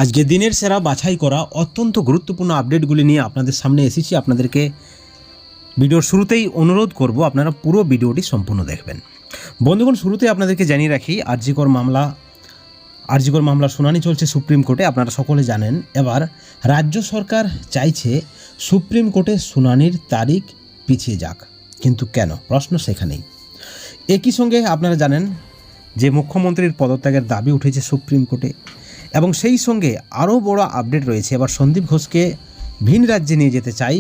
আজকে দিনের সেরা বাছাই করা অত্যন্ত গুরুত্বপূর্ণ আপডেটগুলি নিয়ে আপনাদের সামনে এসেছি। আপনাদেরকে ভিডিওর শুরুতেই অনুরোধ করব আপনারা পুরো ভিডিওটি সম্পূর্ণ দেখবেন। বন্ধুগণ, শুরুতে আপনাদেরকে জানিয়ে রাখি আরজিকর মামলার শুনানি চলছে সুপ্রিম কোর্টে। আপনারা সকলে জানেন এবার রাজ্য সরকার চাইছে সুপ্রিম কোর্টে শুনানির তারিখ পিছিয়ে যাক, কিন্তু কেন? প্রশ্ন সেখানেই। একই সঙ্গে আপনারা জানেন যে মুখ্যমন্ত্রীর পদত্যাগের দাবি উঠেছে সুপ্রিম কোর্টে, এবং সেই সঙ্গে আরও বড় আপডেট রয়েছে। এবার সন্দীপ ঘোষকে ভিন রাজ্যে নিয়ে যেতে চাই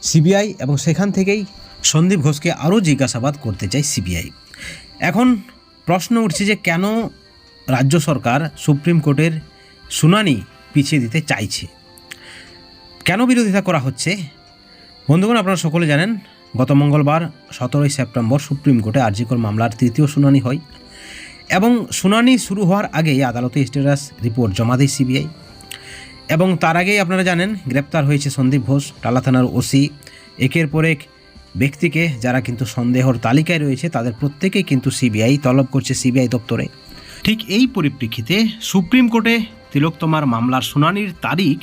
সিবিআই, এবং সেখান থেকেই সন্দীপ ঘোষকে আরও জিজ্ঞাসাবাদ করতে চাই সিবিআই। এখন প্রশ্ন উঠছে যে কেন রাজ্য সরকার সুপ্রিম কোর্টের শুনানি পিছিয়ে দিতে চাইছে, কেন বিরোধিতা করা হচ্ছে? বন্ধুগণ, আপনারা সকলে জানেন গত মঙ্গলবার 17 সেপ্টেম্বর সুপ্রিম কোর্টে আরজিকর মামলার তৃতীয় শুনানি হয়, এবং শুনানি শুরু হওয়ার আগেই আদালতে স্ট্যাটাস রিপোর্ট জমা দেয় সিবিআই। এবং তার আগেই আপনারা জানেন গ্রেপ্তার হয়েছে সন্দীপ ঘোষ, টালা থানার ওসি। একের পর এক ব্যক্তিকে যারা কিন্তু সন্দেহর তালিকায় রয়েছে তাদের প্রত্যেকেই কিন্তু সিবিআই তলব করছে সিবিআই দপ্তরে। ঠিক এই পরিপ্রেক্ষিতে সুপ্রিম কোর্টে তিলোত্তমার মামলার শুনানির তারিখ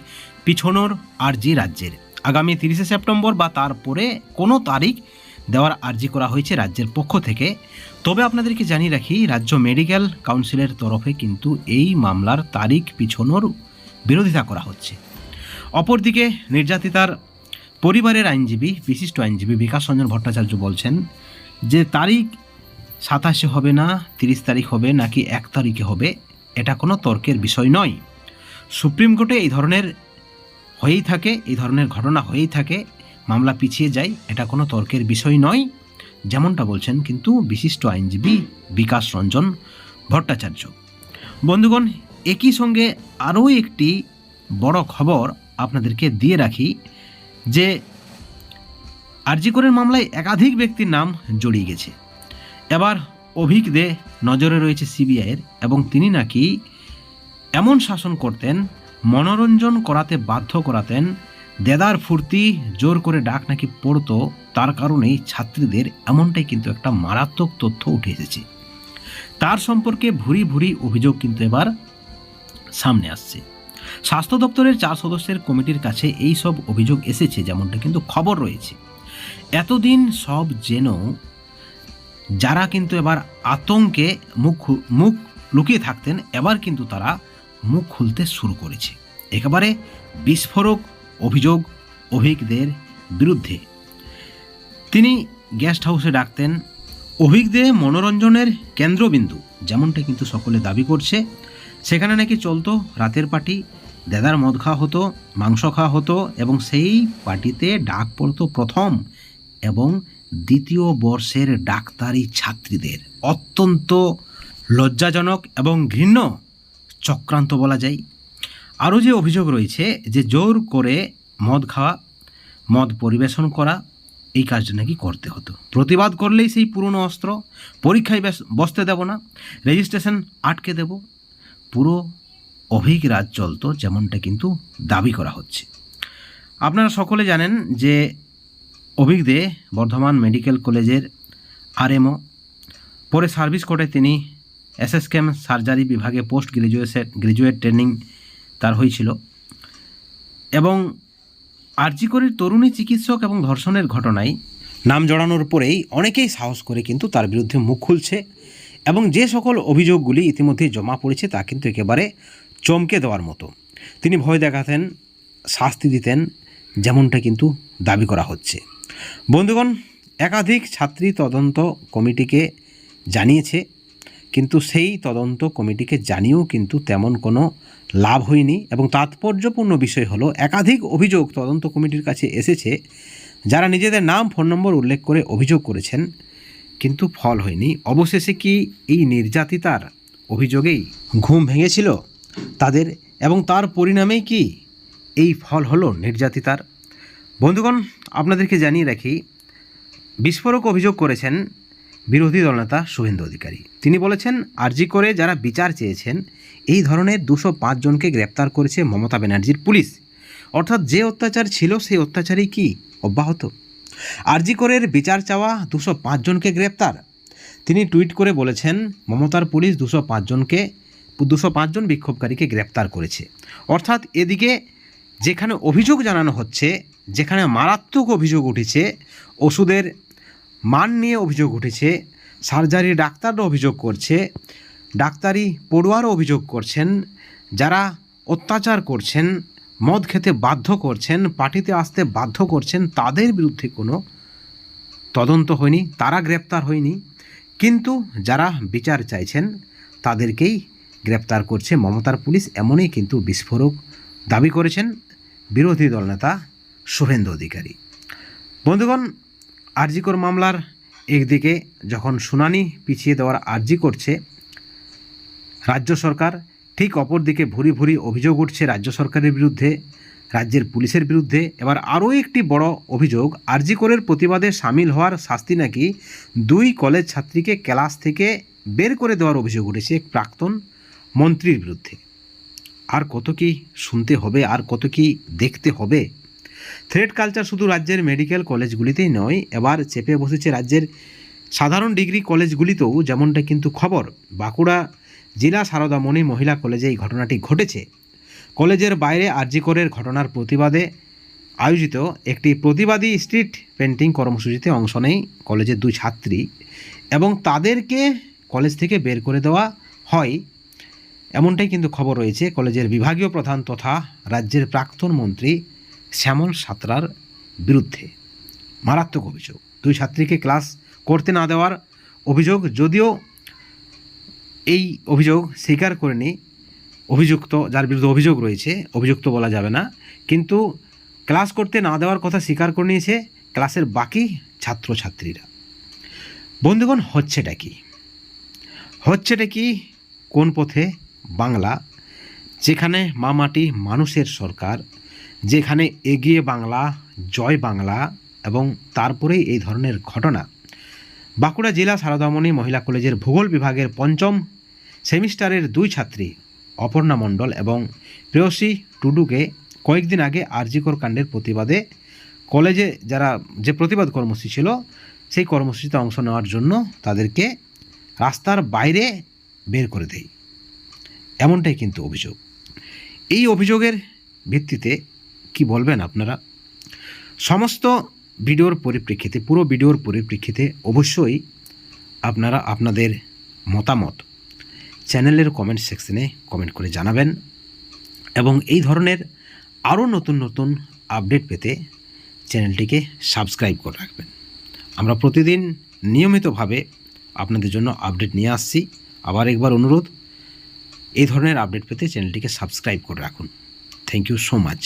পিছনোর আরজি রাজ্যের আগামী 30 সেপ্টেম্বর বা তারপরে কোনো তারিখ দেওয়ার আর্জি করা হয়েছে রাজ্যের পক্ষ থেকে। তবে আপনাদেরকে জানিয়ে রাখি রাজ্য মেডিকেল কাউন্সিলের তরফে কিন্তু এই মামলার তারিখ পিছনোর বিরোধিতা করা হচ্ছে। অপরদিকে নির্যাতিতার পরিবারের আইনজীবী, বিশিষ্ট আইনজীবী বিকাশ রঞ্জন ভট্টাচার্য বলছেন যে তারিখ 27 হবে না, 30 তারিখ হবে নাকি 1 তারিখে হবে, এটা কোনো তর্কের বিষয় নয়। সুপ্রিম কোর্টে এই ধরনের ঘটনা হয়েই থাকে, মামলা পিছিয়ে যায়, এটা কোনো তর্কের বিষয় নয়, যেমনটা বলছেন কিন্তু বিশিষ্ট আইনজীবী বিকাশ রঞ্জন ভট্টাচার্য। বন্ধুগণ, একই সঙ্গে আরও একটি বড় খবর আপনাদেরকে দিয়ে রাখি যে আরজিকরের মামলায় একাধিক ব্যক্তির নাম জড়িয়ে গেছে। এবার অভিক দে নজরে রয়েছে সিবিআইয়ের, এবং তিনি নাকি এমন শাসন করতেন, মনোরঞ্জন করাতে বাধ্য করাতেন, দেদার ফুর্তি জোর করে ডাক নাকি পড়তো, তার কারণেই ছাত্রীদের, এমনটাই কিন্তু একটা মারাত্মক তথ্য উঠে এসেছে। তার সম্পর্কে ভুরি ভুরি অভিযোগ কিন্তু এবার সামনে আসছে। স্বাস্থ্য দপ্তরের 4 সদস্যের কমিটির কাছে এই সব অভিযোগ এসেছে, যেমনটা কিন্তু খবর রয়েছে। এতদিন সব যেন যারা কিন্তু এবার আতঙ্কে মুখ লুকিয়ে থাকতেন, এবার কিন্তু তারা মুখ খুলতে শুরু করেছে। একেবারে বিস্ফোরক অভিযোগ অভিকদের বিরুদ্ধে। তিনি গেস্ট হাউসে ডাকতেন, অভিকদে মনোরঞ্জনের কেন্দ্রবিন্দু, যেমনটা কিন্তু সকলে দাবি করছে। সেখানে নাকি চলতো রাতের পার্টি, দেদার মদ খাওয়া হতো, মাংস খাওয়া হতো, এবং সেই পার্টিতে ডাক পড়তো প্রথম এবং দ্বিতীয় বর্ষের ডাক্তারি ছাত্রীদের। অত্যন্ত লজ্জাজনক এবং ঘৃণ্য চক্রান্ত বলা যায়। আরও যে অভিযোগ রয়েছে যে জোর করে মদ খাওয়া, মদ পরিবেশন করা, এই কাজটা নাকি করতে হতো। প্রতিবাদ করলেই সেই পুরনো অস্ত্র, পরীক্ষায় বসতে দেব না, রেজিস্ট্রেশন আটকে দেব, পুরো অভিক রাজ চলতো, যেমনটা কিন্তু দাবি করা হচ্ছে। আপনারা সকলে জানেন যে অভিক দে বর্ধমান মেডিকেল কলেজের আরএমও, পরে সার্ভিস কোর্টে তিনি এসএসকেএম সার্জারি বিভাগে পোস্ট গ্রাজুয়েট ট্রেনিং তার হয়েছিল। এবং আরজিকরের তরুণী চিকিৎসক এবং ধর্ষণের ঘটনায় নাম জড়ানোর পরেই অনেকেই সাহস করে কিন্তু তার বিরুদ্ধে মুখ খুলছে, এবং যে সকল অভিযোগগুলি ইতিমধ্যে জমা পড়েছে তা কিন্তু একেবারে চমকে দেওয়ার মতো। তিনি ভয় দেখাতেন, শাস্তি দিতেন, যেমনটা কিন্তু দাবি করা হচ্ছে। বন্ধুগণ, একাধিক ছাত্রী তদন্ত কমিটিকে জানিয়েছে, কিন্তু সেই তদন্ত কমিটিকে জানিয়েও কিন্তু তেমন কোনো লাভ হয়নি। এবং তাৎপর্যপূর্ণ বিষয় হলো একাধিক অভিযোগ তদন্ত কমিটির কাছে এসেছে, যারা নিজেদের নাম ফোন নম্বর উল্লেখ করে অভিযোগ করেছেন, কিন্তু ফল হয়নি। অবশেষে কি এই নির্যাতিতার অভিযোগেই ঘুম ভেঙেছিল তাদের, এবং তার পরিণামেই কি এই ফল হলো নির্যাতিতার? বন্ধুগণ, আপনাদেরকে জানিয়ে রাখি বিস্ফোরক অভিযোগ করেছেন বিরোধী দলনেতা শুভেন্দু অধিকারী। তিনি বলেছেন আরজি করে যারা বিচার চেয়েছেন, এই ধরনের 205 জনকে গ্রেপ্তার করেছে মমতা ব্যানার্জির পুলিশ। অর্থাৎ যে অত্যাচার ছিল সেই অত্যাচারই কি অব্যাহত? আরজি করের বিচার চাওয়া 205 জনকে গ্রেপ্তার। তিনি টুইট করে বলেছেন মমতার পুলিশ 205 জনকে 205 জন বিক্ষোভকারীকে গ্রেপ্তার করেছে। অর্থাৎ এদিকে যেখানে অভিযোগ জানানো হচ্ছে, যেখানে মারাত্মক অভিযোগ উঠেছে, ওষুধের মান নিয়ে অভিযোগ উঠেছে, সার্জারি ডাক্তাররা অভিযোগ করছে, ডাক্তারি পড়ুয়ারও অভিযোগ করছেন, যারা অত্যাচার করছেন, মদ খেতে বাধ্য করছেন, পার্টিতে আসতে বাধ্য করছেন, তাদের বিরুদ্ধে কোনো তদন্ত হয়নি, তারা গ্রেপ্তার হয়নি। কিন্তু যারা বিচার চাইছেন তাদেরকেই গ্রেপ্তার করছে মমতার পুলিশ, এমনই কিন্তু বিস্ফোরক দাবি করেছেন বিরোধী দলনেতা শুভেন্দু অধিকারী। বন্ধুগণ, আর.জি. কর মামলার একদিকে যখন শুনানি পিছিয়ে দেওয়ার আর্জি করছে রাজ্য সরকার, ঠিক অপরদিকে ভুরি ভুরি অভিযোগ উঠছে রাজ্য সরকারের বিরুদ্ধে, রাজ্যের পুলিশের বিরুদ্ধে। এবার আরও একটি বড় অভিযোগ, আর.জি. করের প্রতিবাদে সামিল হওয়ার শাস্তি নাকি 2 কলেজ ছাত্রীকে ক্লাস থেকে বের করে দেওয়ার অভিযোগ উঠেছে এক প্রাক্তন মন্ত্রীর বিরুদ্ধে। আর কত কি শুনতে হবে, আর কত কি দেখতে হবে। থ্রেড কালচার শুধু রাজ্যের মেডিকেল কলেজগুলিতেই নয়, এবার চেপে বসেছে রাজ্যের সাধারণ ডিগ্রি কলেজগুলিতেও, যেমনটা কিন্তু খবর। বাঁকুড়া জেলা সারদামণি মহিলা কলেজে এই ঘটনাটি ঘটেছে। কলেজের বাইরে আর.জি. করের ঘটনার প্রতিবাদে আয়োজিত একটি প্রতিবাদী স্ট্রিট পেন্টিং কর্মসূচিতে অংশ নেয় কলেজের 2 ছাত্রী এবং তাদেরকে কলেজ থেকে বের করে দেওয়া হয়, এমনটাই কিন্তু খবর রয়েছে কলেজের বিভাগীয় প্রধান তথা রাজ্যের প্রাক্তন মন্ত্রী শ্যামল সাঁতরার বিরুদ্ধে। মারাত্মক অভিযোগ, 2 ছাত্রীকে ক্লাস করতে না দেওয়ার অভিযোগ, যদিও এই অভিযোগ স্বীকার করেনি অভিযুক্ত, যার বিরুদ্ধে অভিযোগ রয়েছে, অভিযুক্ত বলা যাবে না, কিন্তু ক্লাস করতে না দেওয়ার কথা স্বীকার করে নিয়েছে ক্লাসের বাকি ছাত্রছাত্রীরা। বন্ধুগণ, হচ্ছেটা কি কোন পথে বাংলা, যেখানে মা মাটি মানুষের সরকার, যেখানে এগিয়ে বাংলা, জয় বাংলা, এবং তারপরেই এই ধরনের ঘটনা। বাঁকুড়া জেলা সারদামণি মহিলা কলেজের ভূগোল বিভাগের 5ম সেমিস্টারের 2 ছাত্রী অপর্ণা মণ্ডল এবং প্রেয়সী টুডুকে কয়েকদিন আগে আর.জি. কর কাণ্ডের প্রতিবাদে কলেজে যে প্রতিবাদ কর্মসূচি ছিল সেই কর্মসূচিতে অংশ নেওয়ার জন্য তাদেরকে রাস্তার বাইরে বের করে দেয়, এমনটাই কিন্তু অভিযোগ। এই অভিযোগের ভিত্তিতে কি বলবেন আপনারা? সমস্ত ভিডিওর পরিপ্রেক্ষিতে, পুরো ভিডিওর পরিপ্রেক্ষিতে অবশ্যই আপনারা আপনাদের মতামত চ্যানেলের কমেন্ট সেকশনে কমেন্ট করে জানাবেন এবং এই ধরনের আরও নতুন নতুন আপডেট পেতে চ্যানেলটিকে সাবস্ক্রাইব করে রাখবেন। আমরা প্রতিদিন নিয়মিতভাবে আপনাদের জন্য আপডেট নিয়ে আসছি। আবার একবার অনুরোধ, এই ধরনের আপডেট পেতে চ্যানেলটিকে সাবস্ক্রাইব করে রাখুন। Thank you so much.